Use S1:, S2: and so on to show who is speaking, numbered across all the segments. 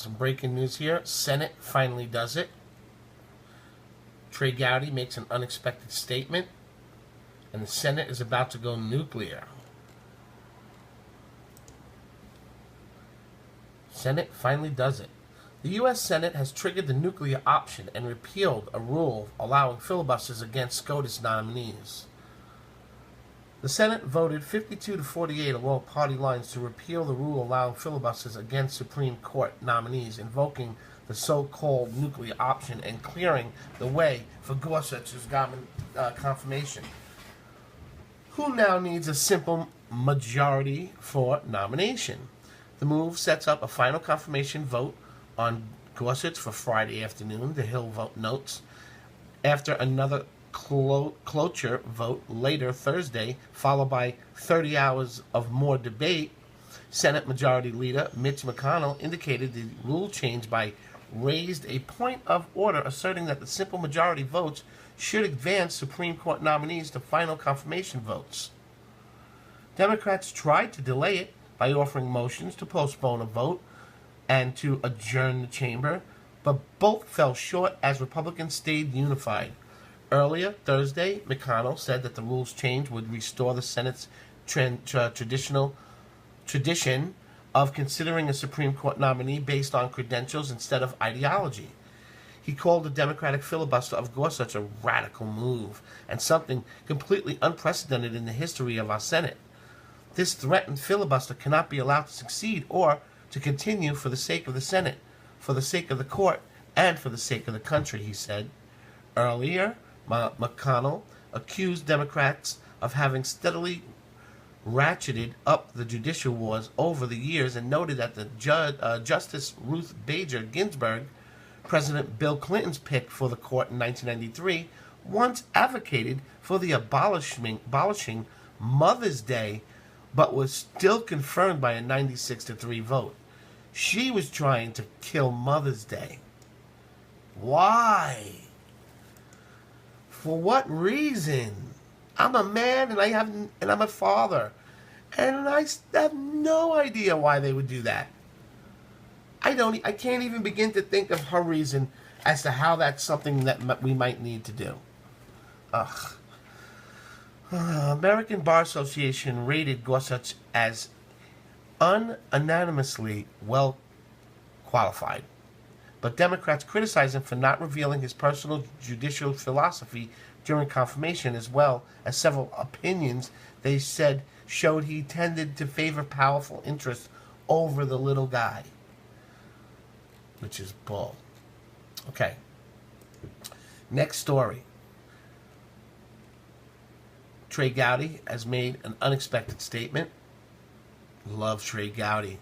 S1: Some breaking news here. Senate finally does it. Trey Gowdy makes an unexpected statement, and the Senate is about to go nuclear. Senate finally does it. The U.S. Senate has triggered the nuclear option and repealed a rule allowing filibusters against SCOTUS nominees. The Senate voted 52 to 48 along party lines to repeal the rule allowing filibusters against Supreme Court nominees, invoking the so-called nuclear option and clearing the way for Gorsuch's confirmation. Who now needs a simple majority for nomination? The move sets up a final confirmation vote on Gorsuch for Friday afternoon, the Hill vote notes, after another cloture vote later Thursday, followed by 30 hours of more debate. Senate Majority Leader Mitch McConnell indicated the rule change by raised a point of order asserting that the simple majority votes should advance Supreme Court nominees to final confirmation votes. Democrats tried to delay it by offering motions to postpone a vote and to adjourn the chamber, but both fell short as Republicans stayed unified. Earlier Thursday, McConnell said that the rules change would restore the Senate's tradition of considering a Supreme Court nominee based on credentials instead of ideology. He called the Democratic filibuster of Gorsuch a radical move and something completely unprecedented in the history of our Senate. This threatened filibuster cannot be allowed to succeed or to continue for the sake of the Senate, for the sake of the court, and for the sake of the country, he said. Earlier, McConnell accused Democrats of having steadily ratcheted up the judicial wars over the years and noted that the Justice Ruth Bader Ginsburg, President Bill Clinton's pick for the court in 1993, once advocated for the abolishing Mother's Day, but was still confirmed by a 96-3 vote. She was trying to kill Mother's Day. Why? For what reason? I'm a man and I'm a father, and I have no idea why they would do that. I can't even begin to think of her reason as to how that's something that we might need to do. Ugh. American Bar Association rated Gorsuch as unanimously well qualified, but Democrats criticize him for not revealing his personal judicial philosophy during confirmation, as well as several opinions they said showed he tended to favor powerful interests over the little guy, which is bull. Okay. Next story. Trey Gowdy has made an unexpected statement. Love Trey Gowdy.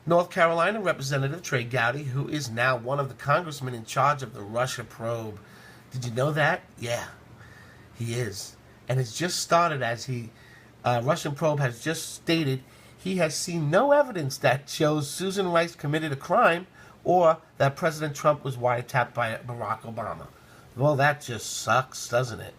S1: North Carolina Representative Trey Gowdy, who is now one of the congressmen in charge of the Russia probe. Did you know that? Yeah, he is. And it's just started as Russian probe has just stated he has seen no evidence that shows Susan Rice committed a crime or that President Trump was wiretapped by Barack Obama. Well, that just sucks, doesn't it?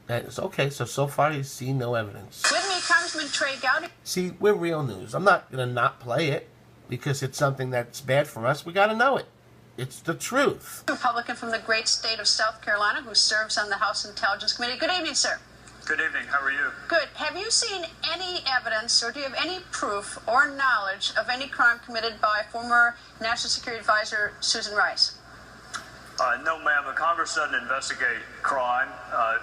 S1: It's okay, so far he's seen no evidence.
S2: With me, Congressman Trey Gowdy.
S1: See, we're real news. I'm not going to not play it because it's something that's bad for us. We got to know it. It's the truth.
S2: Republican from the great state of South Carolina who serves on the House Intelligence Committee. Good evening, sir.
S3: Good evening. How are you?
S2: Good. Have you seen any evidence or do you have any proof or knowledge of any crime committed by former National Security Advisor Susan Rice?
S3: No, ma'am. The Congress doesn't investigate crime.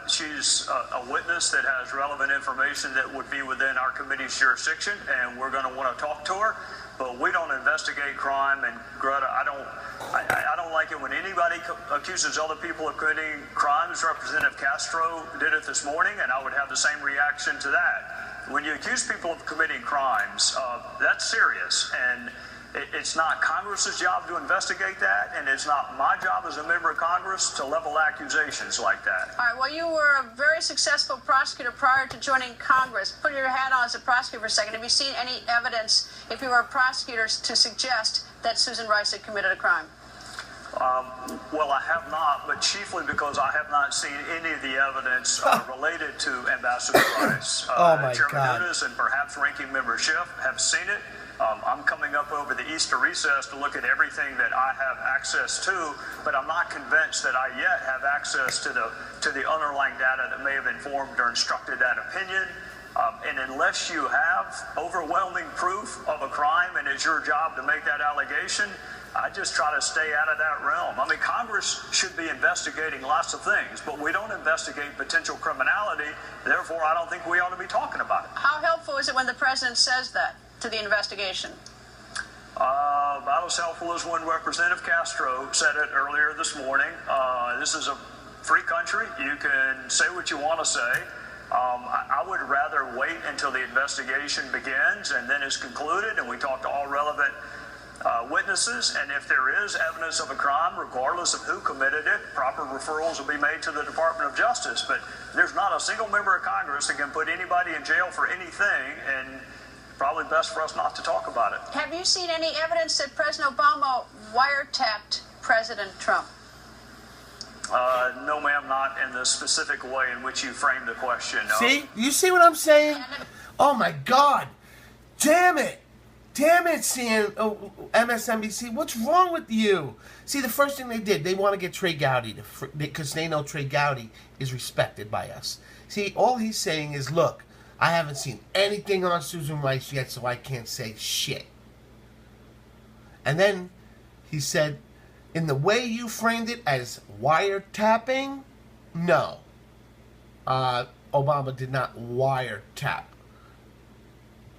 S3: She's a witness that has relevant information that would be within our committee's jurisdiction, and we're going to want to talk to her. But we don't investigate crime. And Greta, I don't like it when anybody accuses other people of committing crimes. Representative Castro did it this morning, and I would have the same reaction to that. When you accuse people of committing crimes, that's serious, and it's not Congress's job to investigate that, and it's not my job as a member of Congress to level accusations like that.
S2: All right, well, you were a very successful prosecutor prior to joining Congress. Put your hat on as a prosecutor for a second. Have you seen any evidence, if you were a prosecutor, to suggest that Susan Rice had committed a crime?
S3: Well, I have not, but chiefly because I have not seen any of the evidence related to Ambassador Rice.
S1: Oh, my
S3: Chairman
S1: God.
S3: Nunes and perhaps Ranking Member Schiff have seen it. I'm coming up over the Easter recess to look at everything that I have access to, but I'm not convinced that I yet have access to the underlying data that may have informed or instructed that opinion. And unless you have overwhelming proof of a crime and it's your job to make that allegation, I just try to stay out of that realm. I mean, Congress should be investigating lots of things, but we don't investigate potential criminality. Therefore, I don't think we ought to be talking about it.
S2: How helpful is it when the president says that to the investigation?
S3: About as helpful as when Representative Castro said it earlier this morning. This is a free country. You can say what you want to say. I would rather wait until the investigation begins and then is concluded and we talk to all relevant witnesses, and if there is evidence of a crime, regardless of who committed it, proper referrals will be made to the Department of Justice. But there's not a single member of Congress that can put anybody in jail for anything, and probably best for us not to talk about it.
S2: Have you seen any evidence that President Obama wiretapped President Trump?
S3: No, ma'am, not in the specific way in which you framed the question. No.
S1: See? You see what I'm saying? Oh, my God. Damn it. Damn it, MSNBC. What's wrong with you? See, the first thing they did, they want to get Trey Gowdy, because they know Trey Gowdy is respected by us. See, all he's saying is, look, I haven't seen anything on Susan Rice yet, so I can't say shit. And then he said, in the way you framed it as wiretapping, no. Obama did not wiretap.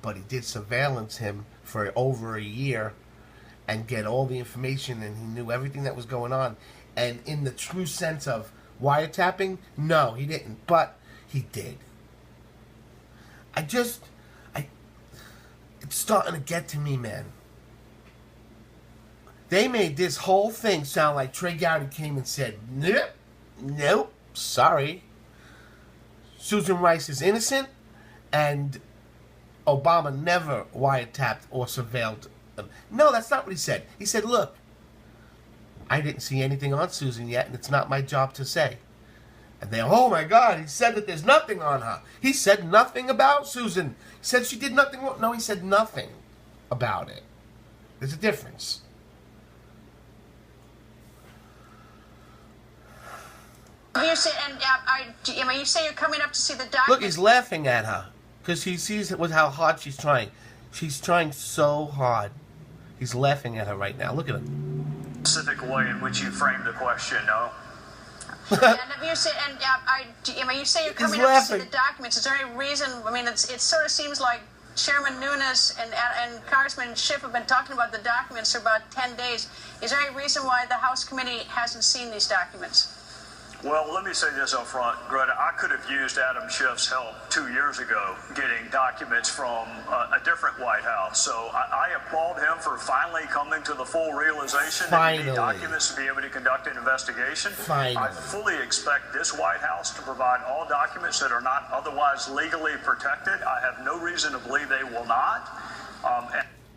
S1: But he did surveillance him for over a year and get all the information, and he knew everything that was going on. And in the true sense of wiretapping, no, he didn't. But he did. It's starting to get to me, man. They made this whole thing sound like Trey Gowdy came and said, nope, sorry. Susan Rice is innocent, and Obama never wiretapped or surveilled them. No, that's not what he said. He said, look, I didn't see anything on Susan yet, and it's not my job to say. And they, oh my God, he said that there's nothing on her. He said nothing about Susan. He said she did nothing wrong. No, he said nothing about it. There's a difference.
S2: You say, you say you're coming up to see the doctor.
S1: Look, he's laughing at her because he sees with how hard she's trying. She's trying so hard. He's laughing at her right now. Look at him.
S3: Specific way in which you framed the question, no?
S2: And you say, you say you're coming up to see the documents. Is there any reason? I mean, it sort of seems like Chairman Nunes and Congressman Schiff have been talking about the documents for about 10 days. Is there any reason why the House committee hasn't seen these documents?
S3: Well, let me say this up front, Greta. I could have used Adam Schiff's help 2 years ago getting documents from a different White House. So I applaud him for finally coming to the full realization that you need documents to be able to conduct an investigation. I fully expect this White House to provide all documents that are not otherwise legally protected. I have no reason to believe they will not.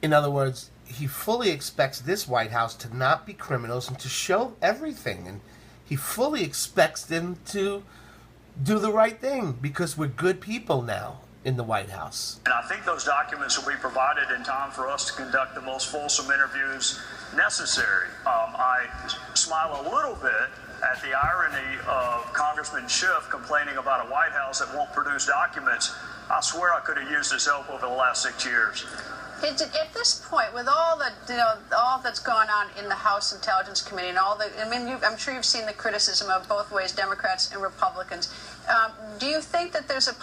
S1: In other words, he fully expects this White House to not be criminals and to show everything. And he fully expects them to do the right thing because we're good people now in the White House.
S3: And I think those documents will be provided in time for us to conduct the most fulsome interviews necessary. I smile a little bit at the irony of Congressman Schiff complaining about a White House that won't produce documents. I swear I could have used his help over the last 6 years.
S2: At this point, with all all that's gone on in the House Intelligence Committee and I'm sure you've seen the criticism of both ways, Democrats and Republicans. Do you think that there's a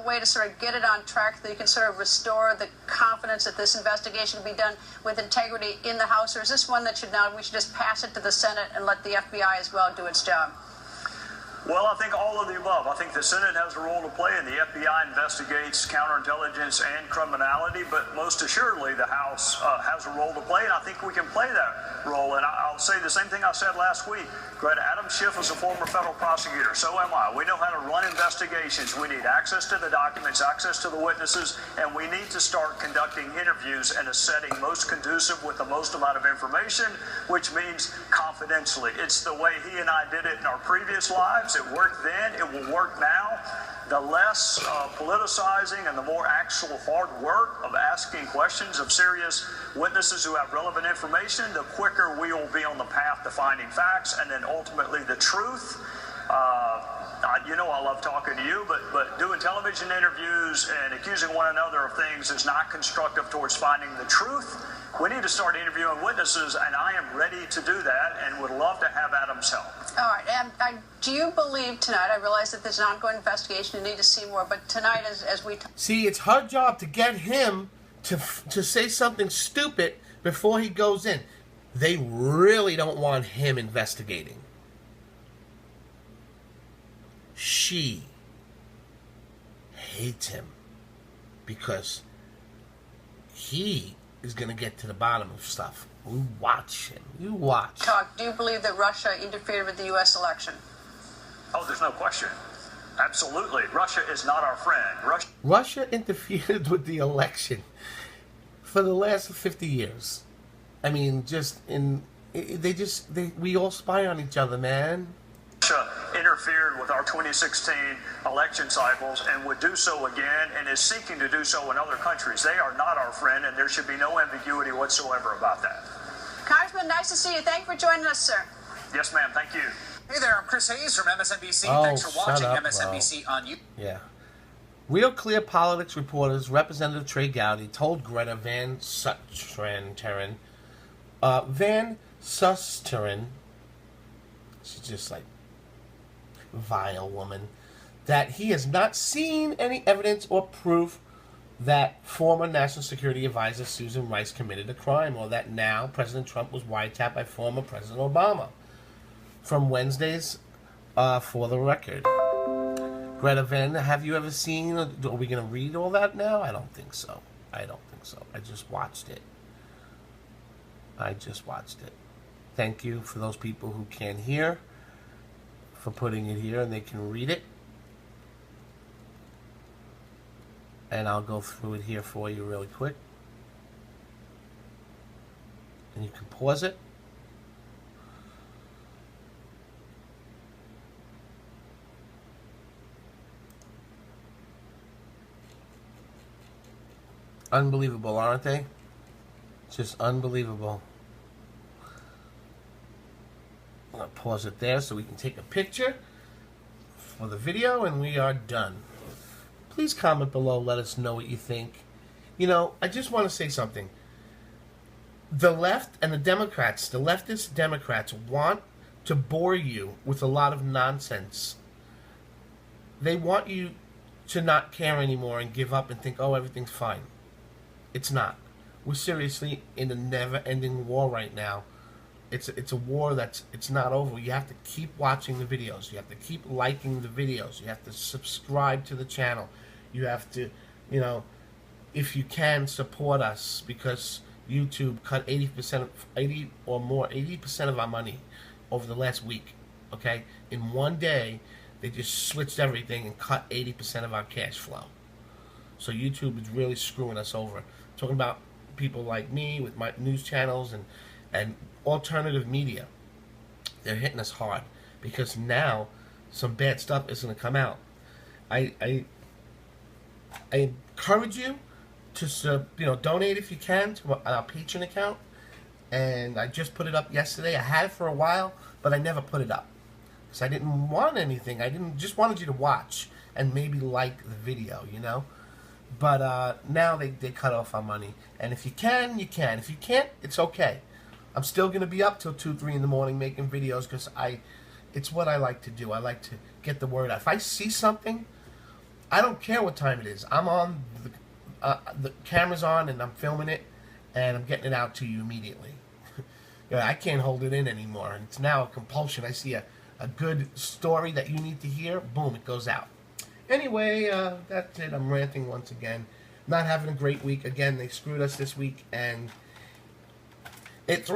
S2: way to sort of get it on track, that you can sort of restore the confidence that this investigation will be done with integrity in the House, or is this one that we should just pass it to the Senate and let the FBI as well do its job?
S3: Well, I think all of the above. I think the Senate has a role to play, and the FBI investigates counterintelligence and criminality, but most assuredly the House has a role to play, and I think we can play that role. And I'll say the same thing I said last week. Greta, Adam Schiff is a former federal prosecutor. So am I. We know how to run investigations. We need access to the documents, access to the witnesses, and we need to start conducting interviews in a setting most conducive with the most amount of information, which means confidentially. It's the way he and I did it in our previous lives. It worked then. It will work now. The less politicizing and the more actual hard work of asking questions of serious witnesses who have relevant information, the quicker we will be on the path to finding facts and then ultimately the truth. You know I love talking to you, but doing television interviews and accusing one another of things is not constructive towards finding the truth. We need to start interviewing witnesses, and I am ready to do that and would love to have Adam's help.
S2: All right. And do you believe tonight, I realize that there's an ongoing investigation, you need to see more, but tonight as we...
S1: See, it's her job to get him to say something stupid before he goes in. They really don't want him investigating. She hates him because he is going to get to the bottom of stuff. You watch him. You watch.
S2: Talk. Do you believe that Russia interfered with the U.S. election?
S3: Oh, there's no question. Absolutely. Russia is not our friend.
S1: Russia interfered with the election for the last 50 years. I mean, we all spy on each other, man.
S3: Russia interfered with our 2016 election cycles and would do so again and is seeking to do so in other countries. They are not our friend, and there should be no ambiguity whatsoever about that.
S2: Congressman, nice to see you. Thank you for joining us, sir.
S3: Yes, ma'am. Thank you.
S4: Hey there, I'm Chris Hayes from MSNBC.
S1: Oh,
S4: Thanks for watching
S1: up,
S4: MSNBC on YouTube.
S1: Yeah. Real Clear Politics reporters, Representative Trey Gowdy, told Greta Van Susteren, she's just like vile woman, that he has not seen any evidence or proof that former National Security Advisor Susan Rice committed a crime, or that now President Trump was wiretapped by former President Obama. From Wednesday's For the Record. Greta Van, have you ever seen, are we going to read all that now? I don't think so. I just watched it. Thank you for those people who can't hear for putting it here and they can read it. And I'll go through it here for you really quick. And you can pause it. Unbelievable, aren't they? Just unbelievable. I'm going to pause it there so we can take a picture for the video, and we are done. Please comment below. Let us know what you think. You know, I just want to say something. The left and the Democrats, the leftist Democrats, want to bore you with a lot of nonsense. They want you to not care anymore and give up and think, oh, everything's fine. It's not. We're seriously in a never-ending war right now. It's a war it's not over. You have to keep watching the videos. You have to keep liking the videos. You have to subscribe to the channel. You have to, if you can, support us, because YouTube cut 80% of our money over the last week. Okay? In one day, they just switched everything and cut 80% of our cash flow. So YouTube is really screwing us over. Talking about people like me with my news channels and alternative media. They're hitting us hard because now some bad stuff is going to come out. I encourage you to donate if you can to our Patreon account. And I just put it up yesterday. I had it for a while, but I never put it up because I didn't want anything. I just wanted you to watch and maybe like the video, But now they cut off our money. And if you can, you can. If you can't, it's okay. I'm still going to be up till 2, 3 in the morning making videos because it's what I like to do. I like to get the word out. If I see something, I don't care what time it is. I'm on, the camera's on and I'm filming it and I'm getting it out to you immediately. I can't hold it in anymore. It's now a compulsion. I see a a good story that you need to hear, boom, it goes out. Anyway, that's it. I'm ranting once again. Not having a great week. Again, they screwed us this week, and it's